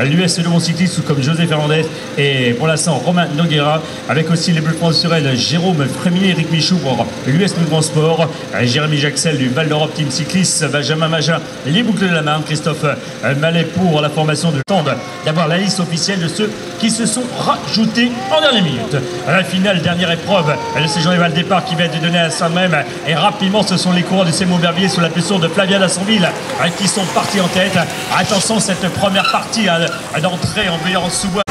l'US Le Bon Cycliste, tout comme José Fernandez et pour l'instant Romain Noguera, avec aussi les Bleus professionnels Jérôme Frémillet, Eric Michou pour l'US Mouvement Sport, Jérémy Jaxel du Val d'Europe Team Cycliste, Benjamin Magin, les Boucles de la Marne, Christophe Mallet pour la formation de Tende, d'avoir la liste officielle de ceux qui se sont rajoutés en dernière minute. À la finale, dernière épreuve, le séjour Val départ qui va être donné à Saint-Même, et rapidement ce sont les coureurs de Sémont-Verviers sous la pression de Flavien Lassonville qui sont partis en tête. Attention, cette première partie d'entrée en veillant en sous-bois.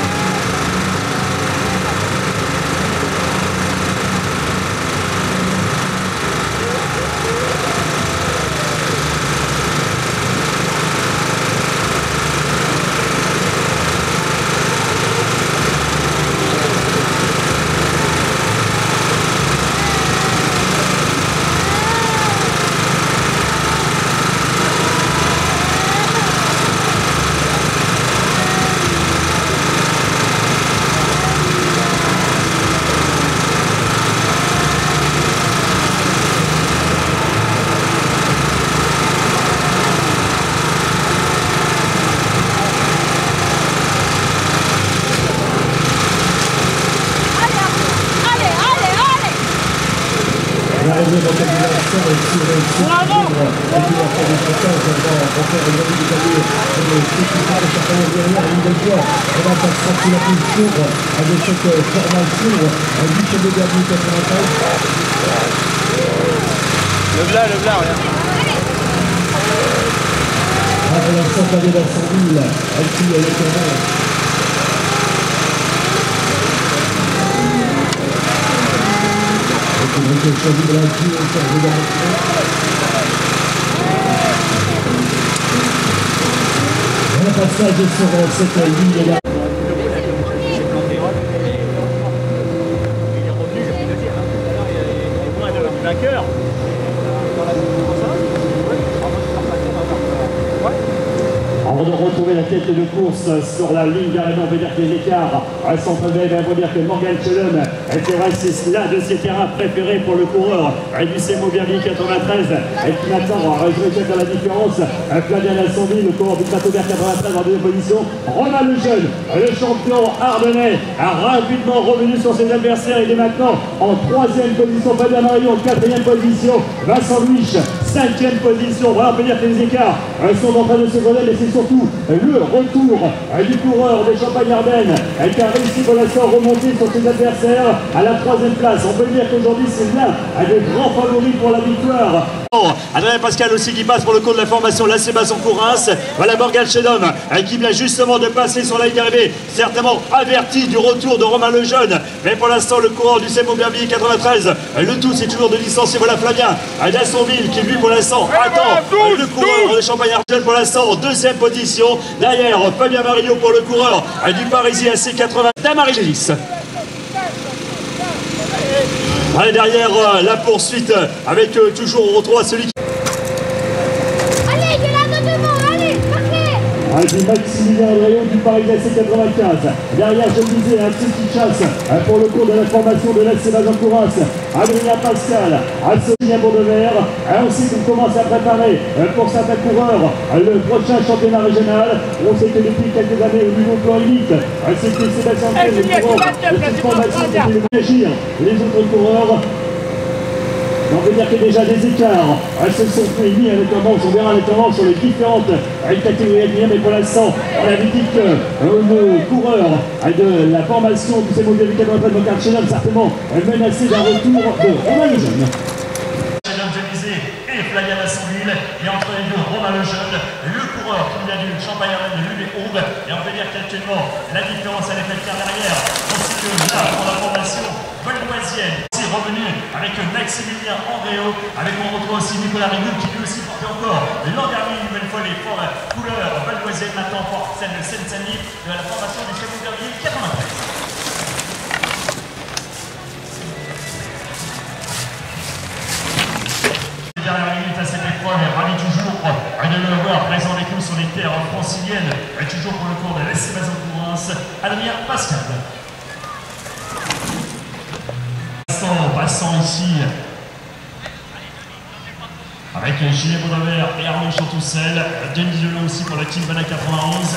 Le blanc, regarde. Pour l'instant, Flavien Lassonville, qui est le terrain. Donc, choisi de la vie, on s'en regarde. Un passage sur cette ligne-là. Il est revenu, j'ai pu le dire. Il est loin de vainqueur. Avant de retrouver la tête de course sur la ligne d'arrivée, on peut dire que les écarts sont élevés. On peut dire que Morgan Chelon, c'est vrai, c'est l'un de ses terrains préférés pour le coureur du Sémont-Verviers 93, et qui maintenant a rejoué dans la différence. Flavien Lassonville, le coureur du Plateau Vert 93 en deuxième position. Romain Lejeune, le champion ardennais, a rapidement revenu sur ses adversaires. Il est maintenant en troisième position. Fabien Marion en quatrième position. Vincent Louis, cinquième position. Voilà, on peut dire que les écarts sont en train de se connaître, mais c'est surtout le retour du coureur des Champagne-Ardenne qui a réussi pour l'instant à remonter sur ses adversaires à la troisième place. On peut dire qu'aujourd'hui c'est l'un des grands favoris pour la victoire. Adrien Pascal aussi qui passe pour le compte de la formation la Sébastien Courins. Voilà Morgan Chedom qui vient justement de passer sur la ligne d'arrivée, certainement averti du retour de Romain Lejeune, mais pour l'instant le coureur du Sémont-Verviers 93, le tout c'est toujours de licencier. Voilà Flavien Lassonville qui lui pour l'instant attend le coureur de Champagne-Ardenne pour l'instant en deuxième position. Derrière Fabien Marillo pour le coureur du Parisien AC80 d'Amarillis. Allez, derrière la poursuite avec toujours on retrouve celui qui... Allez, il est là devant, allez, partez. Du Maximilien Adrien du Parisien AC95. Derrière, je le disais, un petit chasse pour le cours de la formation de l'AC Courins. Adrien Pascal, Sonia Bourdevert. Ensuite, on commence à préparer pour certains coureurs le prochain championnat régional. On sait que depuis quelques années, au niveau plan élite, c'était Sébastien Pied, le coureur de cette formation qui devait réagir. Les autres coureurs. On peut dire que déjà des écarts se sont mis avec un manche, on verra les tendances sur les différentes catégories à mais pour l'instant, on avait dit que le coureur de la formation du Sémont-Verviers 93 Morgan Chelon certainement menacé d'un retour de Romain Lejeune. Et Flavien Lassonville, et entre les deux Romain Lejeune, le coureur qui vient du Champagne-Ardenne de l'UB11, et on peut dire qu'actuellement la différence elle est faite derrière, ainsi que là pour la formation valoisienne, aussi revenu avec Maximilien Andréo, avec on retrouve aussi Nicolas Rigoul qui lui aussi portait encore l'an dernier une nouvelle fois les couleurs valoisiennes, maintenant porte celle de Seine-Saint-Denis de la formation du Sémont-Verviers 93. Dernière minute à cette épreuve, et ravi toujours de le voir présent avec nous sur les terres franciliennes, et toujours pour le cours de l'AC Courins, Adrien Pascal. Passant ici avec Julien Baudevert et Arnaud Chantoussel, Denis Delon aussi pour la Team Bana 91.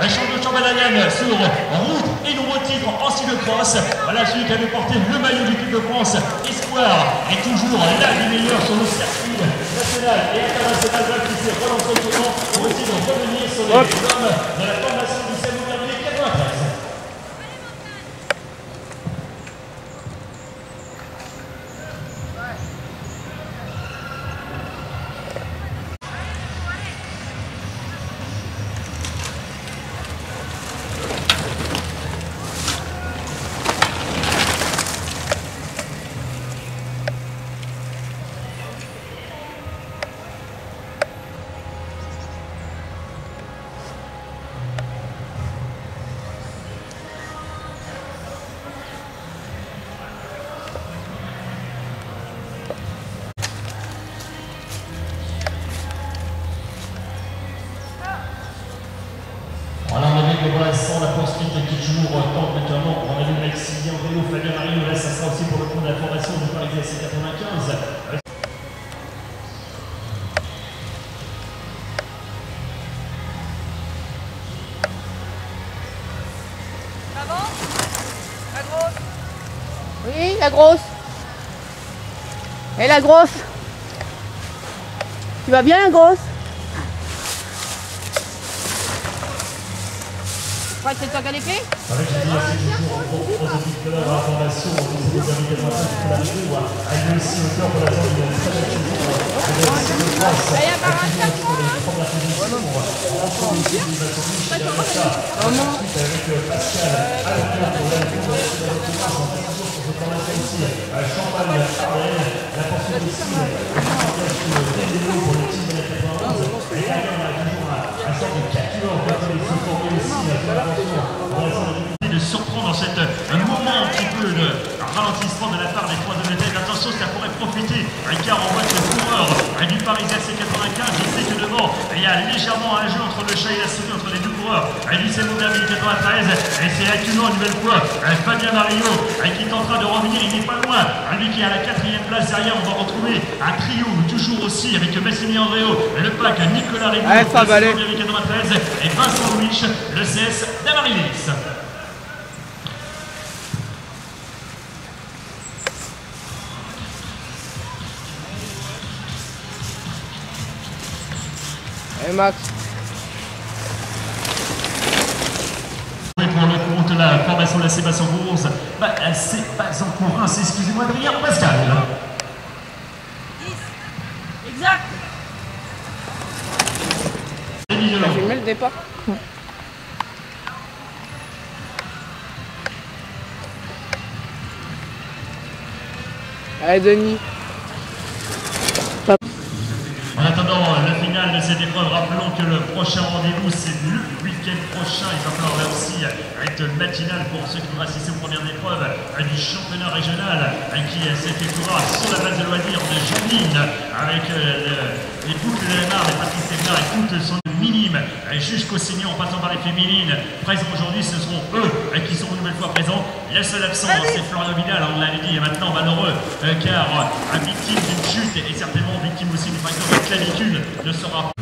Champion de Champagne sur route et nouveau titre en cyclocross. Voilà celui qui avait porté le maillot du l'équipe de France. Espoir est toujours l'un des meilleurs sur le circuit national et international qui s'est relancé au tournant pour essayer de revenir sur les hommes de la formation du Salon Dernier 93. Voilà, on a vu que pour l'instant, la poursuite qui toujours tente naturellement pour Emmanuel Maximilien Vélo, Fabien Mario. Là, ça sera aussi pour le compte de la formation du Paris AC95. La grosse. Oui, la grosse. Et la grosse. Tu vas bien, la grosse? C'est toi qui as les clés? Avec la de la formation, des amis de la Ligue, elle aussi au cœur pour la zone de la de surprendre dans un moment un petit peu de ralentissement de la part des trois hommes de tête. Attention, ça pourrait profiter car on voit que le coureur du Paris AC95, il sait que devant il y a légèrement un jeu entre le chat et la souris, entre les deux coureurs du Salon Dernier 93, et c'est actuellement une nouvelle fois Fabien Mario qui est en train de revenir. Il n'est pas loin, lui qui est à la 4e place. Derrière on va retrouver un trio toujours aussi avec Massimilien Andréo, le pack Nicolas Rigaud, le Salon Dernier 93 et Vincent Louis, le CS d'Amarilis. Et Max. Et pour le compte de la formation de la Sébastien Bourse, c'est pas en courant, c'est excusez-moi Adrien Pascal. Exact. J'ai mis le départ. Allez Denis. En attendant la finale de cette épreuve, rappelons que le prochain rendez-vous c'est le week-end prochain. Il va falloir là aussi être matinal pour ceux qui vont assister aux premières épreuves du championnat régional qui s'effectuera sur la base de loisirs de Jeanine avec les boucles de la Marne, les Patrice Sénard et toutes son minime jusqu'au senior en passant par les féminines. Présents aujourd'hui, ce seront eux qui seront une nouvelle fois présents. Le seul absent, c'est Florian Vidal, on l'avait dit, et maintenant malheureux car victime d'une chute et certainement victime aussi du facteur de clavicule ne sera pas.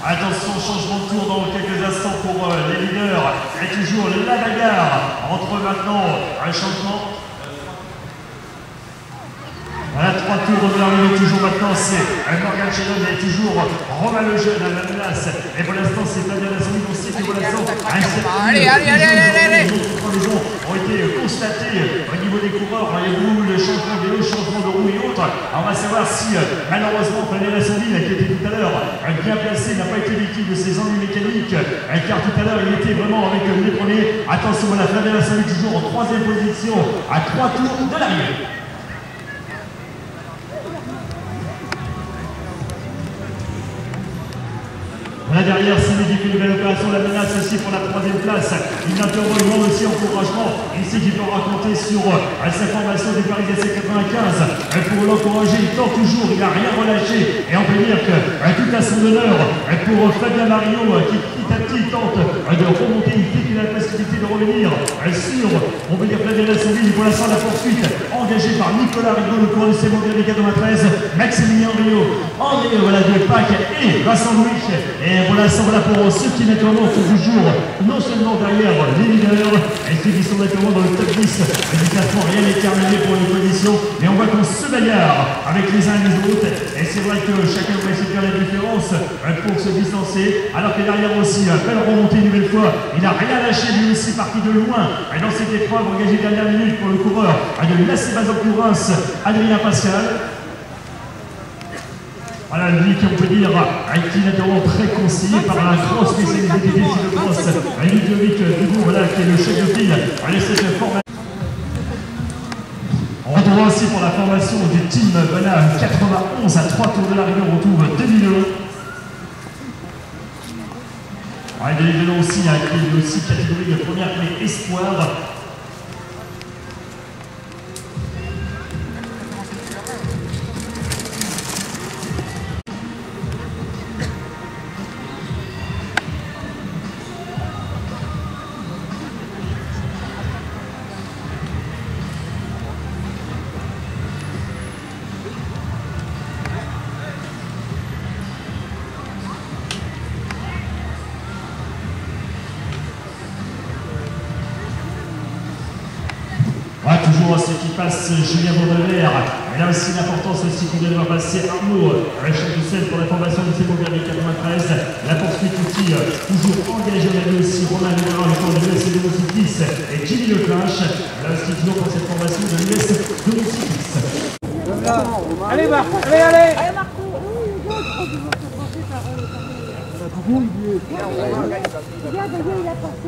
Attention, changement de tour dans quelques instants pour les leaders. Et toujours la bagarre entre maintenant un changement. Voilà, 3 tours de l'arrivée, toujours maintenant, c'est Morgan Chellon et toujours Romain Lejeune à la place. Et pour l'instant, c'est Fabien Lassoni aussi qui pour l'instant. Allez. Les autres combinaisons ont été constatées au niveau des coureurs, les roues, le changement de vélo, changement de roue et autres. Alors, on va savoir si malheureusement Fabien Lassoni, qui était tout à l'heure bien placé, n'a pas été victime de ses ennuis mécaniques, car tout à l'heure il était vraiment avec les premiers. Attention, voilà Fabien Lassoni toujours en 3e position à 3 tours de l'arrivée. Voilà derrière, Simi qui fait une belle opération, la menace aussi pour la 3e place. Il interroge aussi encouragement. Ici qui peut raconter sur sa formation du Paris SC 95. Pour l'encourager, il tente toujours, il n'a rien relâché. Et on peut dire que tout à son honneur pour Fabien Mario qui petit à petit tente de remonter, il dit qu'il a la possibilité de revenir sur, on peut dire, Flavien Lassonville. Pour l'instant, la poursuite engagée par Nicolas Rigaud, le coureur du C mondial des 93, Maximilien Rio, André de Pâques et Vincent Louis. Et pour l'instant, voilà pour ceux qui naturellement sont toujours non seulement derrière les leaders, et ceux qui sont naturellement dans le top 10 du classement. Rien n'est terminé pour les positions, mais on voit qu'on se bagarre avec les uns et les autres. Et c'est vrai que chacun va essayer de faire la différence pour se distancer, alors que derrière aussi, belle remontée une nouvelle fois. Il n'a rien lâché, lui aussi parti de loin dans cette épreuve engagée dernière minute pour le coureur de la Cébazan-Courins, Adrien Pascal. Voilà, lui qui on peut dire qui est naturellement très conseillé par la grosse spécialité des défis de cross, Ludovic Dubourg, voilà, qui est le chef de file à cette formation. On retrouve aussi pour la formation du team Bana 91 à 3 tours de l'arrivée, on retrouve 2000 euros. Il y a des vélos aussi, qui est aussi catégorie de première clé espoir. Toujours ce qui passe Julien Baudelaire. Et là aussi l'importance aussi qu'on doit passer Arnaud, chef de selle pour la formation du C mondial 93. La poursuite aussi toujours engagée. On a vu aussi Romain Lévera, le corps de l'US de Moussikis et Jimmy Leclache. Là aussi toujours pour cette formation de l'US de Moussikis. Allez Marc, allez, allez. Allez Marco. Regarde, il a passé,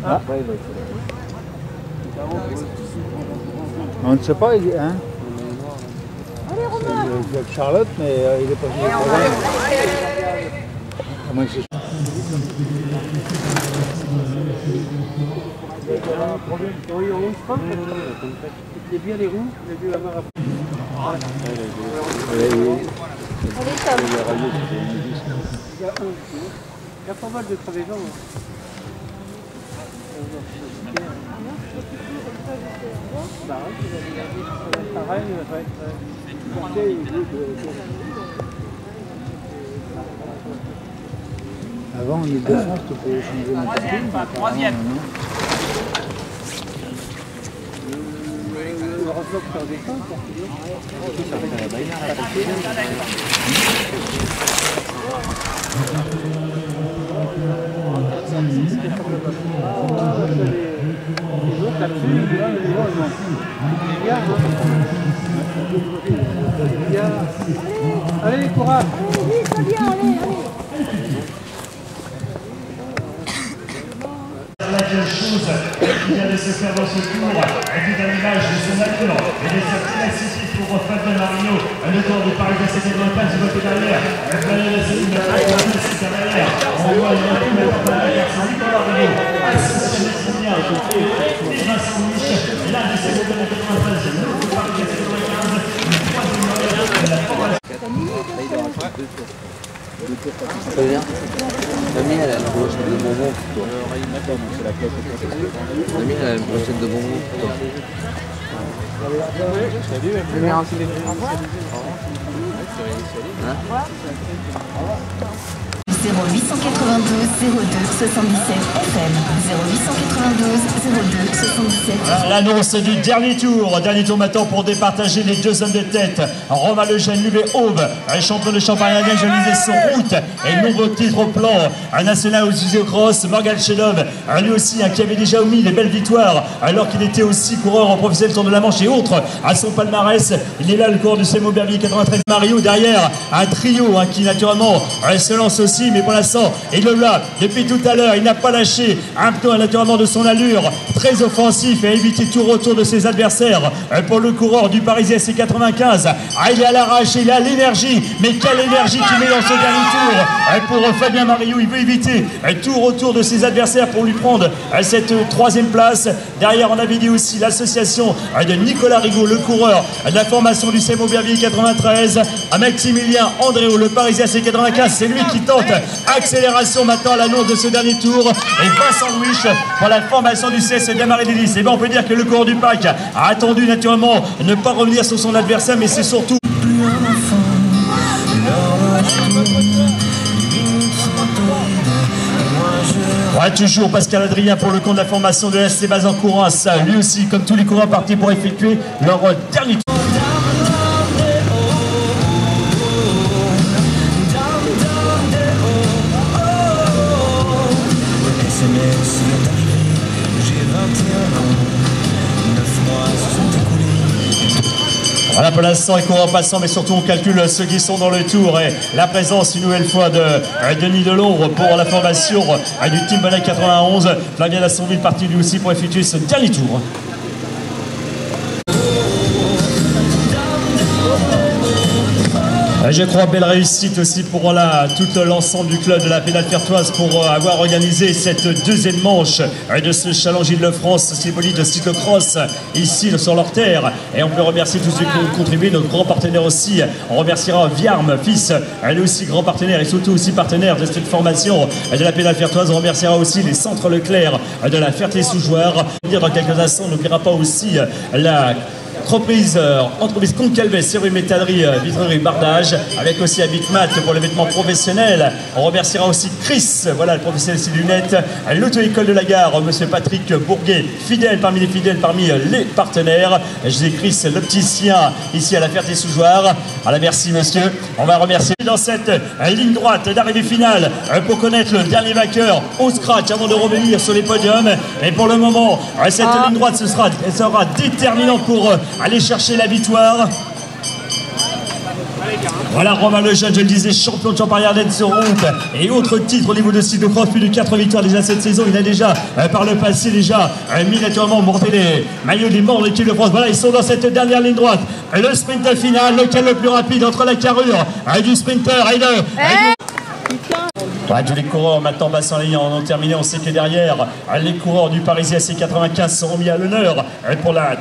Ah, on ne sait pas, hein. Allez Romain. Il y a Charlotte, mais il est pas venu. À moins que c'est... Il est bien les roues, il a dû avoir après. Allez Tom. Il y a pas mal de crevaisons. Bah ouais, pareil, Avant, en Ile-de-France, tu pouvais changer n'importe où. Troisième. Le roadblock sur des temps, pour allez, courage. Allez, sois bien, allez. La chose qui vient de se faire dans ce tour est une image de son acteur et de sa ténacité pour Fabien Mario, le tour du Paris SC 95 du côté derrière. Derrière, on voit une autre derrière, c'est Nicolas Rigaud, associé Maximilien et Vincent Louis, là du C mondial 93, le Paris SC 95, le troisième de la formation. Très bien. Mamie, elle a une brochette de bonbons pour toi. Mamie, elle a une brochette de bonbons pour toi. Salut. Merci. Hein 0892 02 77 FM 0892 02 77. L'annonce du dernier tour maintenant pour départager les deux hommes de tête. Romain Lejeune, Luvé Aube, champion de Champagne, je lisais son route et nombreux titres au plan national au cross. Morgan Chelov, lui aussi qui avait déjà omis les belles victoires alors qu'il était aussi coureur en professionnel Tour de la Manche et autres à son palmarès. Il est là le coureur du C mondial 93 Mario derrière un trio qui naturellement se lance aussi. mais pour l'instant, il le là depuis tout à l'heure. Il n'a pas lâché un peu naturellement de son allure, très offensif et a évité tout retour de ses adversaires. Pour le coureur du Parisien C95, il est à l'arrache, il a l'énergie, mais quelle énergie qu'il met dans ce dernier tour. Pour Fabien Mariou, il veut éviter tout retour de ses adversaires pour lui prendre cette troisième place. Derrière, on avait dit aussi l'association de Nicolas Rigaud, le coureur de la formation du CEM Aubervilliers 93, à Maximilien Andréo, le Parisien C95, c'est lui qui tente accélération maintenant à l'annonce de ce dernier tour, et Vincent Louis pour la formation du CS Démarré d'Hélice. Et bien on peut dire que le coureur du pack a attendu naturellement ne pas revenir sur son adversaire, mais c'est surtout toujours Pascal Adrien pour le compte de la formation de SC Bazan-Courras, lui aussi comme tous les coureurs partis pour effectuer leur dernier tour. Voilà pour l'instant, les coureurs passants, mais surtout on calcule ceux qui sont dans le tour. Et la présence une nouvelle fois de Denis Delombre pour la formation du Team Bonnet 91. Flavien Lassonville parti lui aussi pour effectuer ce dernier tour. Je crois belle réussite aussi pour tout l'ensemble du club de la Pédale Fertoise pour avoir organisé cette deuxième manche de ce challenge Île-de-France symbolique de cyclocross ici sur leur terre. Et on peut remercier tous ceux qui ont contribué, nos grands partenaires aussi. On remerciera Viarme, fils, elle est aussi grand partenaire et surtout aussi partenaire de cette formation de la Pédale Fertoise. On remerciera aussi les centres Leclerc de la Ferté-sous-Jouarre. Dans quelques instants, on n'oubliera pas aussi la entreprise Concalves, serrure métallerie, vitrerie, bardage, avec aussi Habitmat pour les vêtements professionnels. On remerciera aussi Chris, voilà le professionnel des lunettes, l'auto-école de la gare, monsieur Patrick Bourguet, fidèle parmi les fidèles, parmi les partenaires. Je dis Chris, l'opticien ici à la Ferté-sous-Jouarre. Voilà, merci monsieur. On va remercier dans cette ligne droite d'arrivée finale pour connaître le dernier vainqueur au scratch avant de revenir sur les podiums. Et pour le moment, cette ligne droite sera déterminante pour aller chercher la victoire. Voilà Romain Lejeune, je le disais, champion de Champagne Ardenne sur route et autres titres au niveau de cyclocross, plus de 4 victoires déjà cette saison. Il a déjà par le passé mis naturellement monté les maillots des membres de l'équipe de France. Voilà, ils sont dans cette dernière ligne droite. Le sprinter final, lequel le plus rapide entre la carrure du sprinter et tous les coureurs maintenant passent en ligne, on a terminé. On sait que derrière, les coureurs du Parisien C95 seront mis à l'honneur pour la